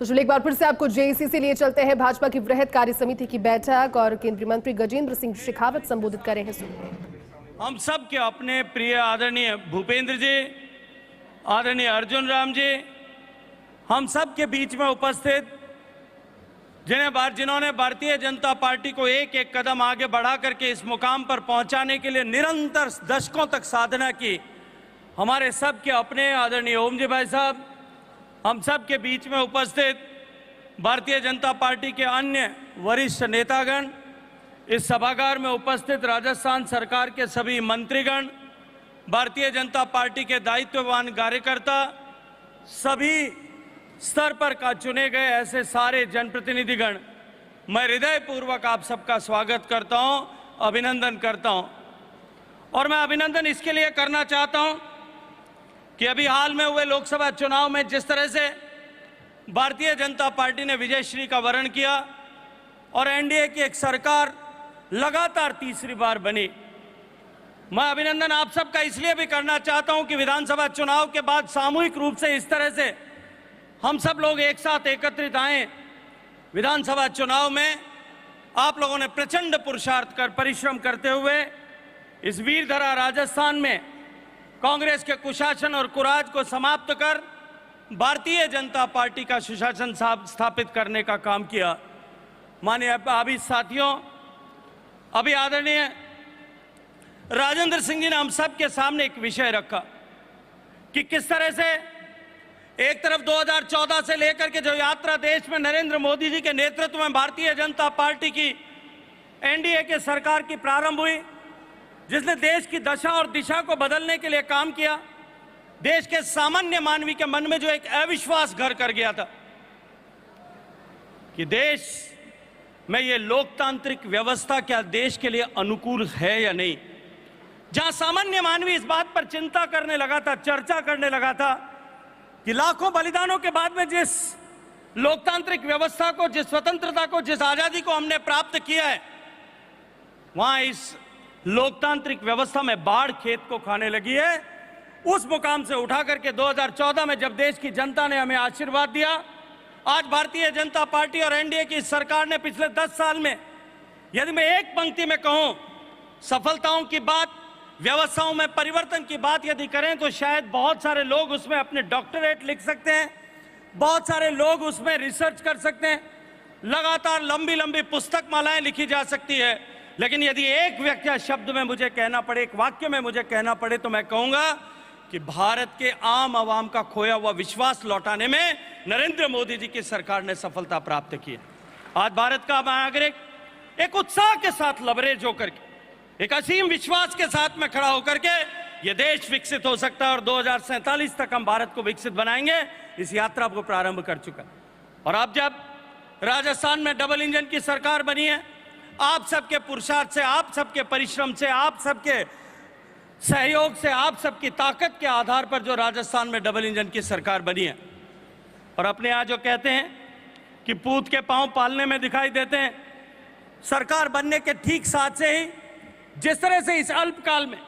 तो चलिए एक बार फिर से आपको जेईसी से लिए चलते हैं। भाजपा की वृहद कार्य समिति की बैठक और केंद्रीय मंत्री गजेंद्र सिंह शेखावत संबोधित कर रहे हैं। सुनिए। हम सब के अपने प्रिय आदरणीय भूपेंद्र जी, आदरणीय अर्जुन राम जी, हम सब के बीच में उपस्थित जिन्होंने भारतीय जनता पार्टी को एक एक कदम आगे बढ़ा करके इस मुकाम पर पहुंचाने के लिए निरंतर दशकों तक साधना की, हमारे सब के अपने आदरणीय ओम जी भाई साहब, हम सब के बीच में उपस्थित भारतीय जनता पार्टी के अन्य वरिष्ठ नेतागण, इस सभागार में उपस्थित राजस्थान सरकार के सभी मंत्रीगण, भारतीय जनता पार्टी के दायित्ववान कार्यकर्ता, सभी स्तर पर का चुने गए ऐसे सारे जनप्रतिनिधिगण, मैं हृदयपूर्वक आप सबका स्वागत करता हूं, अभिनंदन करता हूं। और मैं अभिनंदन इसके लिए करना चाहता हूं कि अभी हाल में हुए लोकसभा चुनाव में जिस तरह से भारतीय जनता पार्टी ने विजयश्री का वरण किया और एनडीए की एक सरकार लगातार तीसरी बार बनी, मैं अभिनंदन आप सबका इसलिए भी करना चाहता हूं कि विधानसभा चुनाव के बाद सामूहिक रूप से इस तरह से हम सब लोग एक साथ एकत्रित आए। विधानसभा चुनाव में आप लोगों ने प्रचंड पुरुषार्थ कर परिश्रम करते हुए इस वीरधरा राजस्थान में कांग्रेस के कुशासन और कुराज को समाप्त कर भारतीय जनता पार्टी का सुशासन स्थापित करने का काम किया। माननीय अभी साथियों, अभी आदरणीय राजेंद्र सिंह जी ने हम सब के सामने एक विषय रखा कि किस तरह से एक तरफ 2014 से लेकर के जो यात्रा देश में नरेंद्र मोदी जी के नेतृत्व में भारतीय जनता पार्टी की एनडीए के सरकार की प्रारंभ हुई, जिसने देश की दशा और दिशा को बदलने के लिए काम किया। देश के सामान्य मानवी के मन में जो एक अविश्वास घर कर गया था कि देश में ये लोकतांत्रिक व्यवस्था क्या देश के लिए अनुकूल है या नहीं, जहां सामान्य मानवी इस बात पर चिंता करने लगा था, चर्चा करने लगा था कि लाखों बलिदानों के बाद में जिस लोकतांत्रिक व्यवस्था को, जिस स्वतंत्रता को, जिस आजादी को हमने प्राप्त किया है, वहां इस लोकतांत्रिक व्यवस्था में बाढ़ खेत को खाने लगी है। उस मुकाम से उठा करके 2014 में जब देश की जनता ने हमें आशीर्वाद दिया, आज भारतीय जनता पार्टी और एनडीए की सरकार ने पिछले 10 साल में, यदि मैं एक पंक्ति में कहूं, सफलताओं की बात, व्यवस्थाओं में परिवर्तन की बात यदि करें तो शायद बहुत सारे लोग उसमें अपने डॉक्टरेट लिख सकते हैं, बहुत सारे लोग उसमें रिसर्च कर सकते हैं, लगातार लंबी लंबी पुस्तक मालाएं लिखी जा सकती है, लेकिन यदि एक व्याख्या शब्द में मुझे कहना पड़े, एक वाक्य में मुझे कहना पड़े, तो मैं कहूंगा कि भारत के आम आवाम का खोया हुआ विश्वास लौटाने में नरेंद्र मोदी जी की सरकार ने सफलता प्राप्त की है। आज भारत का नागरिक एक उत्साह के साथ लबरेज होकर के, एक असीम विश्वास के साथ में खड़ा होकर के ये देश विकसित हो सकता है और 2047 तक हम भारत को विकसित बनाएंगे, इस यात्रा को प्रारंभ कर चुका है। और अब जब राजस्थान में डबल इंजन की सरकार बनी है, आप सबके पुरुषार्थ से, आप सबके परिश्रम से, आप सबके सहयोग से, आप सबकी ताकत के आधार पर जो राजस्थान में डबल इंजन की सरकार बनी है, और अपने यहाँ जो कहते हैं कि पूत के पांव पालने में दिखाई देते हैं, सरकार बनने के ठीक साथ से ही जिस तरह से इस अल्पकाल में,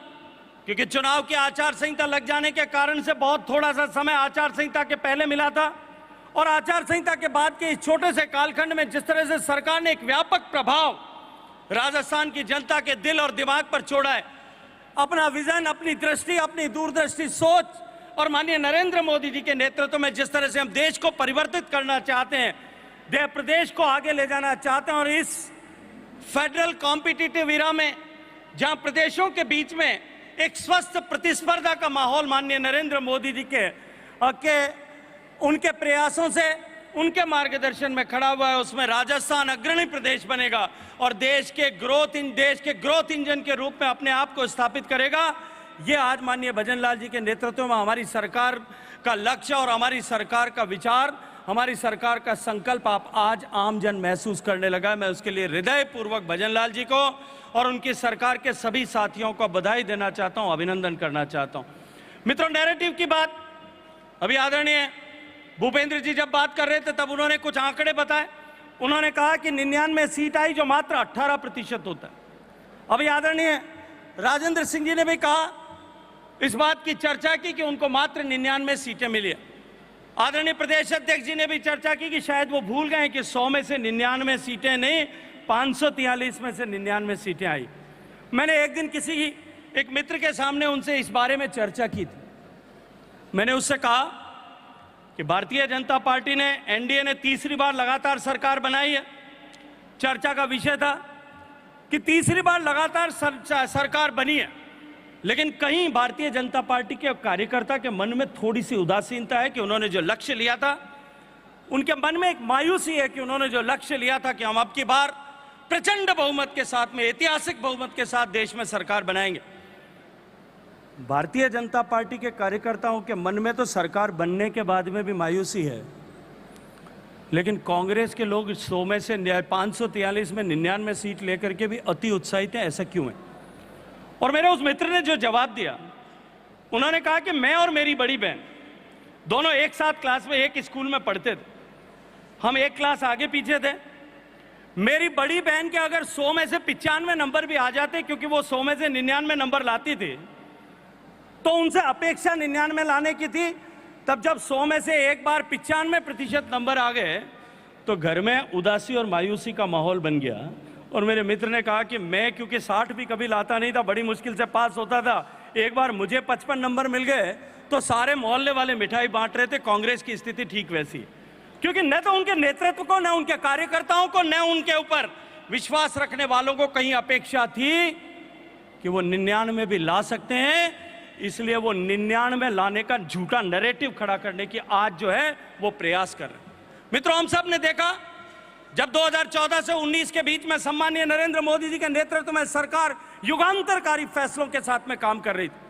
क्योंकि चुनाव की आचार संहिता लग जाने के कारण से बहुत थोड़ा सा समय आचार संहिता के पहले मिला था, और आचार संहिता के बाद के इस छोटे से कालखंड में जिस तरह से सरकार ने एक व्यापक प्रभाव राजस्थान की जनता के दिल और दिमाग पर छोड़ा है, अपना विजन, अपनी दृष्टि, अपनी दूरदर्शी सोच, और माननीय नरेंद्र मोदी जी के नेतृत्व में जिस तरह से हम देश को परिवर्तित करना चाहते हैं, प्रदेश को आगे ले जाना चाहते हैं, और इस फेडरल कॉम्पिटिटिव इरा में जहां प्रदेशों के बीच में एक स्वस्थ प्रतिस्पर्धा का माहौल माननीय नरेंद्र मोदी जी के उनके प्रयासों से, उनके मार्गदर्शन में खड़ा हुआ है, उसमें राजस्थान अग्रणी प्रदेश बनेगा और देश के ग्रोथ इंजन के रूप में अपने आप को स्थापित करेगा। ये आज माननीय भजनलाल जी के नेतृत्व में हमारी सरकार का लक्ष्य और हमारी सरकार का विचार, हमारी सरकार का संकल्प आप आज आमजन महसूस करने लगा है। मैं उसके लिए हृदयपूर्वक भजनलाल जी को और उनकी सरकार के सभी साथियों को बधाई देना चाहता हूं, अभिनंदन करना चाहता हूं। मित्रों, नैरेटिव की बात अभी आदरणीय भूपेंद्र जी जब बात कर रहे थे तब उन्होंने कुछ आंकड़े बताए। उन्होंने कहा कि 99 सीट आई जो मात्र 18% होता है। अभी आदरणीय राजेंद्र सिंह जी ने भी कहा, इस बात की चर्चा की कि उनको मात्र 99 सीटें मिली है। आदरणीय प्रदेश अध्यक्ष जी ने भी चर्चा की कि शायद वो भूल गए कि 100 में से 99 सीटें नहीं, 543 में से 99 सीटें आई। मैंने एक दिन किसी एक मित्र के सामने उनसे इस बारे में चर्चा की थी। मैंने उससे कहा कि भारतीय जनता पार्टी ने, एनडीए ने तीसरी बार लगातार सरकार बनाई है। चर्चा का विषय था कि तीसरी बार लगातार सरकार बनी है, लेकिन कहीं भारतीय जनता पार्टी के कार्यकर्ता के मन में थोड़ी सी उदासीनता है कि उन्होंने जो लक्ष्य लिया था, उनके मन में एक मायूसी है कि उन्होंने जो लक्ष्य लिया था कि हम अब की बार प्रचंड बहुमत के साथ में, ऐतिहासिक बहुमत के साथ देश में सरकार बनाएंगे। भारतीय जनता पार्टी के कार्यकर्ताओं के मन में तो सरकार बनने के बाद में भी मायूसी है, लेकिन कांग्रेस के लोग 100 में से 543 में 99 सीट लेकर के भी अति उत्साहित हैं। ऐसा क्यों है? और मेरे उस मित्र ने जो जवाब दिया, उन्होंने कहा कि मैं और मेरी बड़ी बहन दोनों एक साथ क्लास में एक स्कूल में पढ़ते थे। हम एक क्लास आगे पीछे थे। मेरी बड़ी बहन के अगर 100 में से 95 नंबर भी आ जाते, क्योंकि वो 100 में से 99 नंबर लाती थी, तो उनसे अपेक्षा 99 लाने की थी। तब जब 100 में से एक बार 95% नंबर आ गए तो घर में उदासी और मायूसी का माहौल बन गया। और मेरे मित्र ने कहा कि मैं क्योंकि 60 भी कभी लाता नहीं था, बड़ी मुश्किल से पास होता था, एक बार मुझे 55 नंबर मिल गए तो सारे मोहल्ले वाले मिठाई बांट रहे थे। कांग्रेस की स्थिति ठीक वैसी, क्योंकि न तो उनके नेतृत्व को, न उनके कार्यकर्ताओं को, न उनके ऊपर विश्वास रखने वालों को कहीं अपेक्षा थी कि वो 99 भी ला सकते हैं। इसलिए वो 99 लाने का झूठा नैरेटिव खड़ा करने की आज जो है वो प्रयास कर रहे हैं। मित्रों, हम सब ने देखा जब 2014 से 19 के बीच में सम्मानीय नरेंद्र मोदी जी के नेतृत्व में सरकार युगांतरकारी फैसलों के साथ में काम कर रही थी,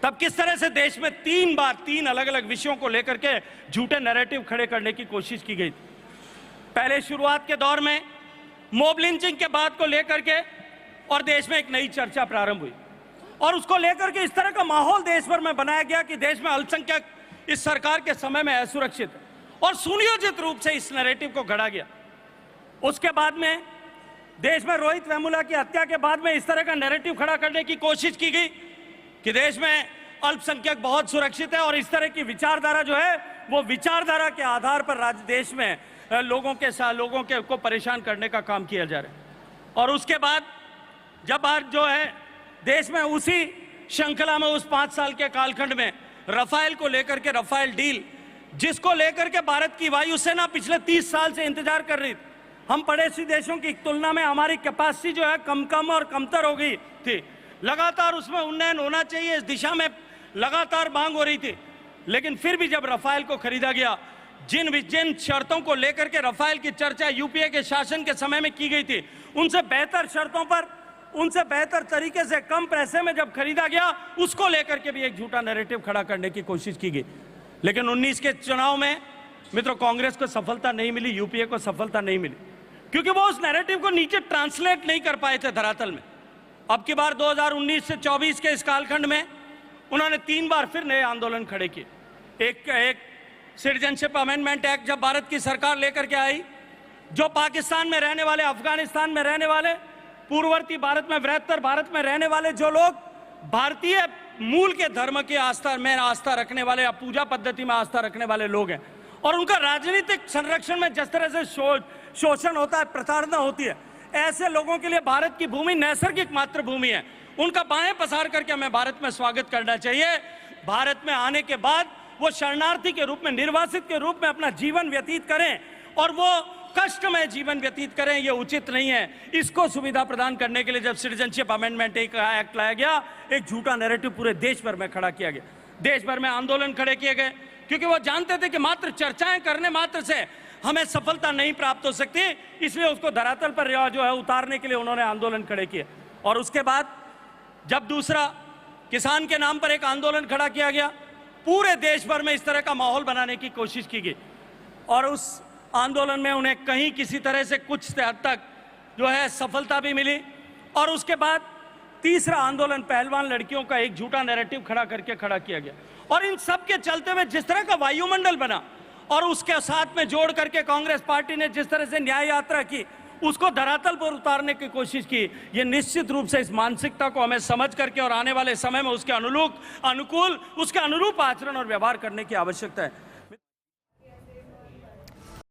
तब किस तरह से देश में 3 बार 3 अलग अलग विषयों को लेकर के झूठे नैरेटिव खड़े करने की कोशिश की गई थी। पहले शुरुआत के दौर में मॉब लिंचिंग के बाद को लेकर के और देश में एक नई चर्चा प्रारंभ हुई और उसको लेकर के इस तरह का माहौल देश भर में बनाया गया कि देश में अल्पसंख्यक इस सरकार के समय में असुरक्षित और सुनियोजित रूप से इस नैरेटिव को गढ़ा गया। उसके बाद में देश में रोहित वेमुला की हत्या के बाद में इस तरह का नैरेटिव खड़ा करने की कोशिश की गई कि देश में अल्पसंख्यक बहुत सुरक्षित है और इस तरह की विचारधारा जो है वो विचारधारा के आधार पर राज्य देश में लोगों के को परेशान करने का काम किया जा रहा है। और उसके बाद जब आज जो है देश में उसी श्रृंखला में उस 5 साल के कालखंड में रफाल को लेकर के, रफाल डील जिसको लेकर के भारत की वायुसेना पिछले 30 साल से इंतजार कर रही थी। हम पड़ोसी देशों की तुलना में हमारी कैपेसिटी जो है कम और कमतर हो गई थी। लगातार उसमें उन्नयन होना चाहिए, इस दिशा में लगातार मांग हो रही थी। लेकिन फिर भी जब रफाल को खरीदा गया, जिन शर्तों को लेकर के रफाल की चर्चा यूपीए के शासन के समय में की गई थी, उनसे बेहतर शर्तों पर, उनसे बेहतर तरीके से कम पैसे में जब खरीदा गया, उसको लेकर के भी एक झूठा नैरेटिव खड़ा करने की कोशिश की गई। लेकिन 19 के चुनाव में मित्रों कांग्रेस को सफलता नहीं मिली, यूपीए को सफलता नहीं मिली, क्योंकि वो उस नैरेटिव को नीचे ट्रांसलेट नहीं कर पाए थे धरातल में। अब की बार 2019 से 24 के इस कालखंड में उन्होंने 3 बार फिर नए आंदोलन खड़े किए। एक सिटीजनशिप अमेंडमेंट एक्ट जब भारत की सरकार लेकर के आई, जो पाकिस्तान में रहने वाले, अफगानिस्तान में रहने वाले, पूर्ववर्ती भारत में, वृहत्तर भारत में रहने वाले जो लोग भारतीय मूल के धर्म की आस्था रखने वाले या पूजा पद्धति में आस्था रखने वाले लोग हैं और उनका राजनीतिक संरक्षण में जिस तरह से शोषण होता है, प्रताड़ना होती है, ऐसे लोगों के लिए भारत की भूमि नैसर्गिक मातृभूमि है। उनका बाएं पसार करके हमें भारत में स्वागत करना चाहिए। भारत में आने के बाद वो शरणार्थी के रूप में, निर्वासित के रूप में अपना जीवन व्यतीत करें और वो कष्टमय जीवन व्यतीत करें, ये उचित नहीं है। इसको सुविधा प्रदान करने के लिए जब सिटीजनशिप अमेंडमेंट एक्ट लाया गया, एक झूठा नैरेटिव पूरे देश भर में खड़ा किया गया। देश भर में आंदोलन खड़े किए गए, क्योंकि वो जानते थे कि मात्र चर्चाएं करने मात्र से हमें सफलता नहीं प्राप्त हो सकती। इसलिए उसको धरातल पर जो है उतारने के लिए उन्होंने आंदोलन खड़े किए। और उसके बाद जब दूसरा किसान के नाम पर एक आंदोलन खड़ा किया गया, पूरे देश भर में इस तरह का माहौल बनाने की कोशिश की गई और उस आंदोलन में उन्हें कहीं किसी तरह से कुछ हद तक जो है सफलता भी मिली। और उसके बाद तीसरा आंदोलन पहलवान लड़कियों का एक झूठा नैरेटिव खड़ा किया गया। और इन सब के चलते हुए जिस तरह का वायुमंडल बना और उसके साथ में जोड़ करके कांग्रेस पार्टी ने जिस तरह से न्याय यात्रा की, उसको धरातल पर उतारने की कोशिश की, ये निश्चित रूप से इस मानसिकता को हमें समझ करके और आने वाले समय में उसके अनुकूल, उसके अनुरूप आचरण और व्यवहार करने की आवश्यकता है।